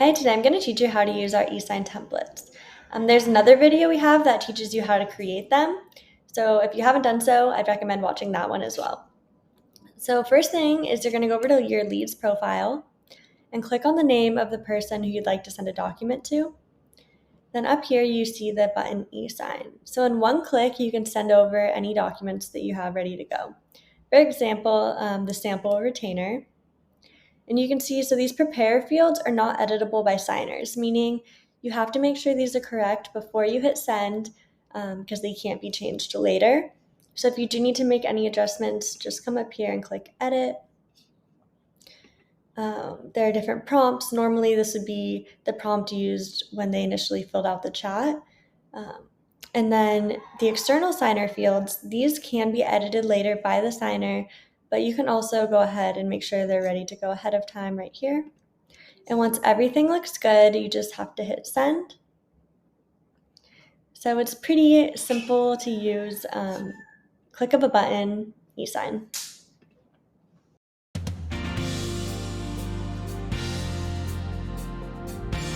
Hi, today I'm going to teach you how to use our eSign templates. There's another video we have that teaches you how to create them. So if you haven't done so, I'd recommend watching that one as well. So first thing is you're going to go over to your Leads profile and click on the name of the person who you'd like to send a document to. Then up here you see the button eSign. So in one click you can send over any documents that you have ready to go. For example, the sample retainer. And you can see, so these prepare fields are not editable by signers, meaning you have to make sure these are correct before you hit send because they can't be changed later. So if you do need to make any adjustments, just come up here and click edit. There are different prompts. Normally this would be the prompt used when they initially filled out the chat. And then the external signer fields, these can be edited later by the signer, but you can also go ahead and make sure they're ready to go ahead of time right here. And once everything looks good, you just have to hit send. So it's pretty simple to use. Click of a button, eSign.